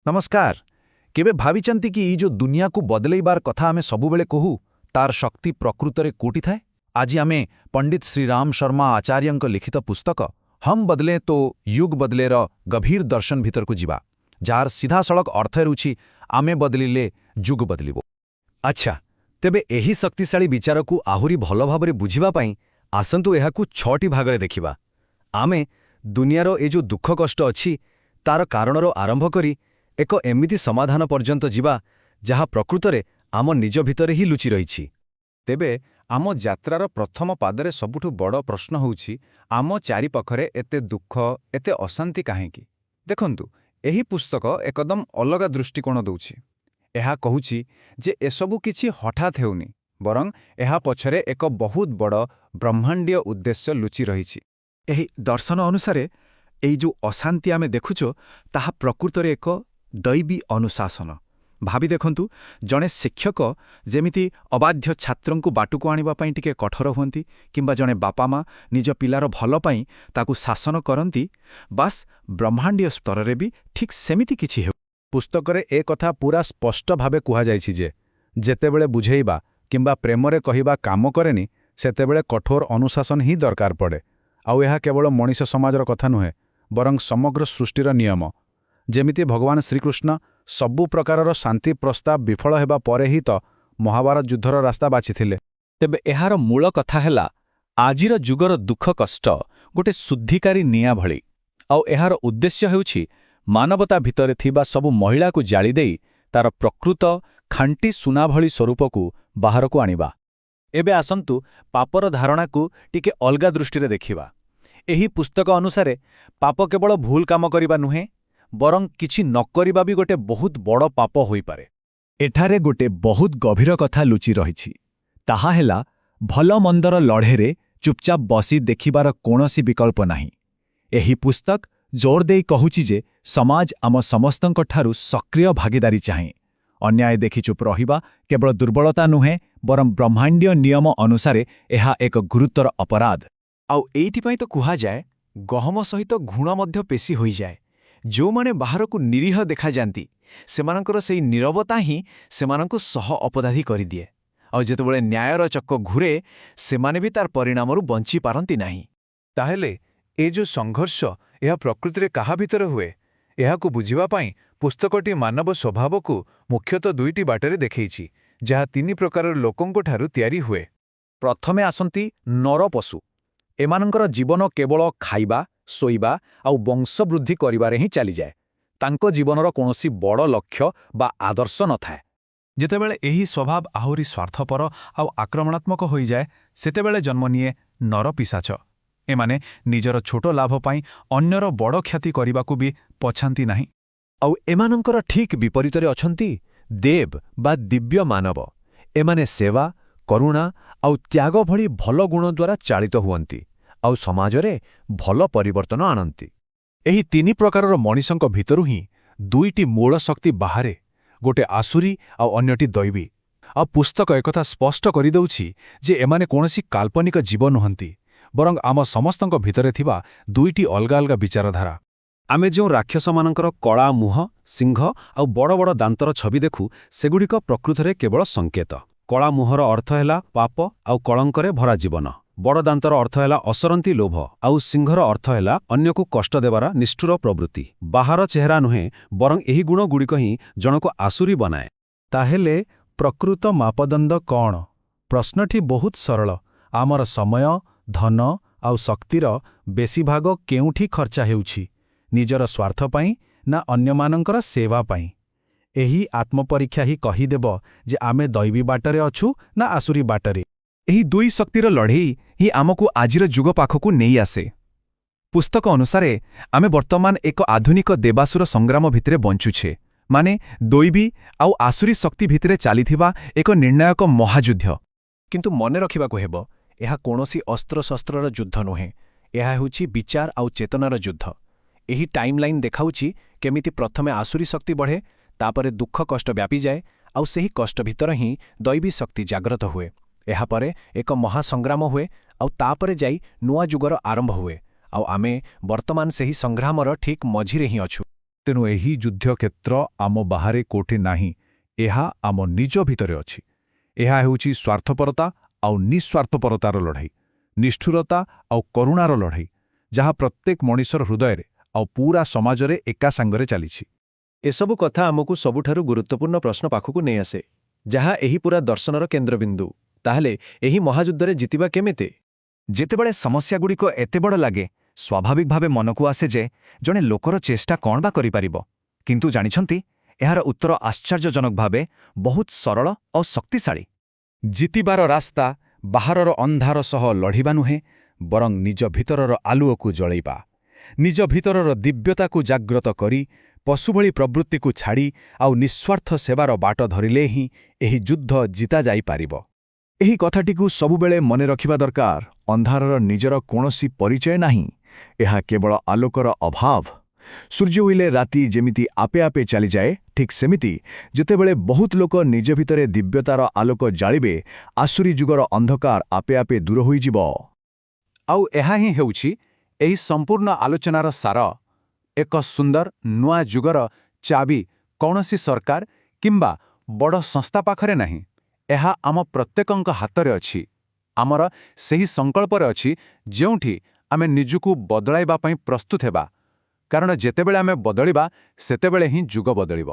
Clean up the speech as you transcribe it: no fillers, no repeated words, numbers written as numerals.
नमस्कार। केबे भाविचंती कि ई जो दुनिया को बदलैबार कथा आमे सबुबेले कहू तार शक्ति प्रकृतरे कोटी थाए। आज आमे पंडित श्रीराम शर्मा आचार्यंक लिखित पुस्तक हम बदले तो युग बदलेर गभीर दर्शन भीतर को जिबा, जार सीधा सड़क अर्थ रुचि आमे बदलिले जुग बदलिबो। अच्छा, तेबे एही शक्तिशाली विचार को आहुरी भल भाबरे बुझिबा पई आसंतु एहाकु 6टी भागरे देखिबा। आमे दुनियारो ए जो दुख कष्ट अछि तार कारणरो आरंभ करी एक एमिति समाधान पर्यंत जिबा जहा प्रकृतरे आम निज भितरे ही लुचि रहिछि। तेबे आम यात्रार प्रथम पादरे सबुठु बड़ प्रश्न होउछि आम चारिपाखरे एते दुख एते अशांति काहेकि। देखंतु एही पुस्तक एकदम अलगा दृष्टिकोण दउछि। एहा कहूछि जे एसबु किछि हठात हेउनि, बरं एहा पछरे एक बहुत बड़ ब्रह्मांडीय उद्देश्य लुचि रहिछि। एही दर्शन अनुसारे एई जो अशांति आमे देखुछो ताहा प्रकृतरे एक दैवी अनुशासन। भावी देखंतु जणे शिक्षक जेमिति अबाध्य छात्रंकु बाटुको आनिबा पई टिके कठोर हुअंती किंबा जणे बापा मा निज पिलार भल पई ताकु शासन करंती, बास ब्रह्मांडीय स्तररे भी ठीक सेमिति किछि हेउ। पुस्तकरे ए कथा पूरा स्पष्ट भावे कुहा जाइछि जे जेतेबेले बुझेइबा किंबा प्रेमरे कहिबा काम करेनी सेतेबेले कठोर अनुशासन ही दरकार पड़े। आउ एहा केवल मनीष समाजर कथा नुहे, बरं समग्र सृष्टिर नियम। जेमिति भगवान श्रीकृष्ण सबु प्रकारर शांति प्रस्ताव विफल हेबा परे ही तो महाभारत युद्धर रास्ता बाछिथिले। तेबे एहार मूल कथा हेला आजिर जुगर दुख कष्ट गोटे शुद्धिकारी निया भଳି, आउ एहार उद्देश्य हेउछि मानवता भितरे थिबा सबु महिला को जाଳି देई तार प्रकृत खांटी सुना भଳି स्वरूपकु बाहरकु आनिबा। एबे आसंतु पापर धारणा को टिके अलगा दृष्टिरे देखिबा। एही पुस्तक अनुसारे पाप केवल भूल काम करिबा नुहे, बरं किछि न करिबा भी गोटे बहुत बड़ पाप होई पारे। एठारे गोटे बहुत गभीर कथा लुचि रहिछि। ताहा हेला भल मंदर लढेरे चुपचाप बसी देखिबार कोनोसी विकल्प नाही। एही पुस्तक जोर देई कहूछि जे समाज आम समस्तंक ठारु सक्रिय भागीदारी चाहे। अन्याय देखि चुप रहिबा केवल दुर्बलता नुहे, बरं ब्रह्मांडीय नियम अनुसारे एहा एक गुरुतर अपराध। आउ एइथिपाई तो कुहा जाए गहम सहित घुण मध्य पेशी होई जाए। जो माने बाहरकु निरीह देखा जांती सेमानकर सेई नीरवता ही सेमानकु सह अपराधी करि दिए। आउ जेतेबेले न्यायर चक्क घुरे सेमाने भी तार परिणामरु बंची पारंती नाही। ताहेले ए जो संघर्ष एहा प्रकृतिरे काहा भितर हुए, एहाकु बुझिबा पई पुस्तकटी मानव स्वभावकु मुख्यतः दुईटी बाटरे देखैछि, जहा 3 प्रकारर लोकंको ठारु तयारी हुए। प्रथमे आसंती नर पशु। एमानंकर जीवन केवल खाइबा सोइबा आउ वंशवृद्धि करिबारे ही चली जाए। तांको जीवनर कोनोसी बड़ लक्ष्य बा आदर्श न थाए। जेतेबेले एही स्वभाव आहुरी स्वार्थपर आउ आक्रमणात्मक होई जाए सेतेबेले जन्म निये नर पिशाच। एमाने निजर छोट लाभ पाई अन्यर बड़ ख्याति करिबाकु भी पछांती नाही। आउ एमानंकर ठीक विपरीतरे अछंती देव बा दिव्य मानव। एमाने सेवा करुणा आउ त्याग भଳି भल गुण द्वारा चालित हुअंती आउ समाजरे भल परिवर्तन आणंती। एही 3 प्रकारर मनीषंक भितरु ही दुईटी मूल शक्ति बाहरे, गोटे आसुरी आउ अन्यटी दैवी। आ पुस्तक एकथा स्पष्ट करि दउछि जे एमाने कोनोसी काल्पनिक जीव नुहंती, बरं आम समस्तंक भितरे थिबा दुईटी अलगा अलगा विचारधारा। आमे जो राक्षसमानंकर कला मुह सिंह आउ बड़ बड़ दांतर छवि देखु सेगुड़िक प्रकृतरे केवल संकेत। कला मुहर अर्थ हेला पाप आउ कलंकरे भरा जीवन। बड़ दांतर अर्थ हेला असरंती लोभ आउ सिंहर अर्थ हेला अन्यकु कष्ट देवार निष्ठुर प्रवृत्ति। बाहर चेहरा नुहे, बरं एही गुण गुड़िक ही जनक आसुरी बनाए। ताहेले प्रकृत मापदंड कौन? प्रश्नटी बहुत सरल। आमर समय धन आउ शक्तिर बेसी भाग केउठी खर्चा हेउछि, निजर स्वार्थ पाई ना अन्यमानंकर सेवा पाई? एही आत्मपरीक्षा ही कहीदेब जे आमे दैवी बाटरे अछु ना आसुरी बाटरे। एही दुई शक्तिर लड़ेई ही आमको आजिर जुग पाखकु नेई आसे। पुस्तक अनुसारे आमे वर्तमान एक आधुनिक देवासुर संग्राम भितरे बंचुछे, माने दैवी आउ आसुरी शक्ति भितरे चालिथिबा एक निर्णायक महायुद्ध। किंतु मने रखिबाकु हेबो एहा कोनोसी अस्त्र शस्त्रर युद्ध नुहे, एहा हेउछि विचार आउ चेतनार युद्ध। एही टाइमलाइन देखाउछि केमिति प्रथमे आसुरी शक्ति बढ़े, तापरे दुख कष्ट व्यापी जाए, आउ सेही कष्ट भितर ही दैवी शक्ति जाग्रत हुए। एहा परे एक महासंग्राम हुए, आउ तापरे जाई नुआ जुगर आरंभ हुए, आउ आमे वर्तमान सेही संग्रामर ठीक मझिरे ही अछु। ତେଣୁ ଏହି ଯୁଦ୍ଧକ୍ଷେତ୍ର ଆମ ବାହାରେ କୋଉଠି ନାହିଁ, ଏହା ଆମ ନିଜ ଭିତରେ ଅଛି। ଏହା ହେଉଛି ସ୍ୱାର୍ଥପରତା ଆଉ ନିଃସ୍ୱାର୍ଥପରତାର ଲଢ଼େଇ, ନିଷ୍ଠୁରତା ଆଉ କରୁଣାର ଲଢ଼େଇ, ଯାହା ପ୍ରତ୍ୟେକ ମଣିଷର ହୃଦୟରେ ଆଉ ପୂରା ସମାଜରେ ଏକା ସାଙ୍ଗରେ ଚାଲିଛି। ଏସବୁ କଥା ଆମକୁ ସବୁଠାରୁ ଗୁରୁତ୍ୱପୂର୍ଣ୍ଣ ପ୍ରଶ୍ନ ପାଖକୁ ନେଇ ଆସେ, ଯାହା ଏହି ପୂରା ଦର୍ଶନର କେନ୍ଦ୍ରବିନ୍ଦୁ। ତାହେଲେ ଏହି ମହାଯୁଦ୍ଧରେ ଜିତିବା କେମିତି? ଯେତେବେଳେ ସମସ୍ୟାଗୁଡ଼ିକ ଏତେ ବଡ଼ ଲାଗେ, ସ୍ୱାଭାବିକ ଭାବେ ମନକୁ ଆସେ ଯେ ଜଣେ ଲୋକର ଚେଷ୍ଟା କ'ଣ ବା କରିପାରିବ। କିନ୍ତୁ ଜାଣିଛନ୍ତି, ଏହାର ଉତ୍ତର ଆଶ୍ଚର୍ଯ୍ୟଜନକ ଭାବେ ବହୁତ ସରଳ ଆଉ ଶକ୍ତିଶାଳୀ। ଜିତିବାର ରାସ୍ତା ବାହାରର ଅନ୍ଧାର ସହ ଲଢ଼ିବା ନୁହେଁ, ବରଂ ନିଜ ଭିତରର ଆଲୁଅକୁ ଜଳେଇବା। ନିଜ ଭିତରର ଦିବ୍ୟତାକୁ ଜାଗ୍ରତ କରି, ପଶୁଭଳି ପ୍ରବୃତ୍ତିକୁ ଛାଡ଼ି ଆଉ ନିଃସ୍ୱାର୍ଥ ସେବାର ବାଟ ଧରିଲେ ହିଁ ଏହି ଯୁଦ୍ଧ ଜିତାଯାଇପାରିବ। ଏହି କଥାଟିକୁ ସବୁବେଳେ ମନେ ରଖିବା ଦରକାର। ଅନ୍ଧାରର ନିଜର କୌଣସି ପରିଚୟ ନାହିଁ, ଏହା କେବଳ ଆଲୋକର ଅଭାବ। ସୂର୍ଯ୍ୟ ଉଇଲେ ରାତି ଯେମିତି ଆପେ ଆପେ ଚାଲିଯାଏ, ଠିକ୍ ସେମିତି ଯେତେବେଳେ ବହୁତ ଲୋକ ନିଜ ଭିତରେ ଦିବ୍ୟତାର ଆଲୋକ ଜାଳିବେ, ଆସୁରୀ ଯୁଗର ଅନ୍ଧକାର ଆପେ ଆପେ ଦୂର ହୋଇଯିବ। ଆଉ ଏହା ହିଁ ହେଉଛି ଏହି ସମ୍ପୂର୍ଣ୍ଣ ଆଲୋଚନାର ସାର। ଏକ ସୁନ୍ଦର ନୂଆ ଯୁଗର ଚାବି କୌଣସି ସରକାର କିମ୍ବା ବଡ଼ ସଂସ୍ଥା ପାଖରେ ନାହିଁ। ଏହା ଆମ ପ୍ରତ୍ୟେକଙ୍କ ହାତରେ ଅଛି। ଆମର ସେହି ସଂକଳ୍ପରେ ଅଛି, ଯେଉଁଠି ଆମେ ନିଜକୁ ବଦଳାଇବା ପାଇଁ ପ୍ରସ୍ତୁତ ହେବା। କାରଣ ଯେତେବେଳେ ଆମେ ବଦଳିବା, ସେତେବେଳେ ହିଁ ଯୁଗ ବଦଳିବ।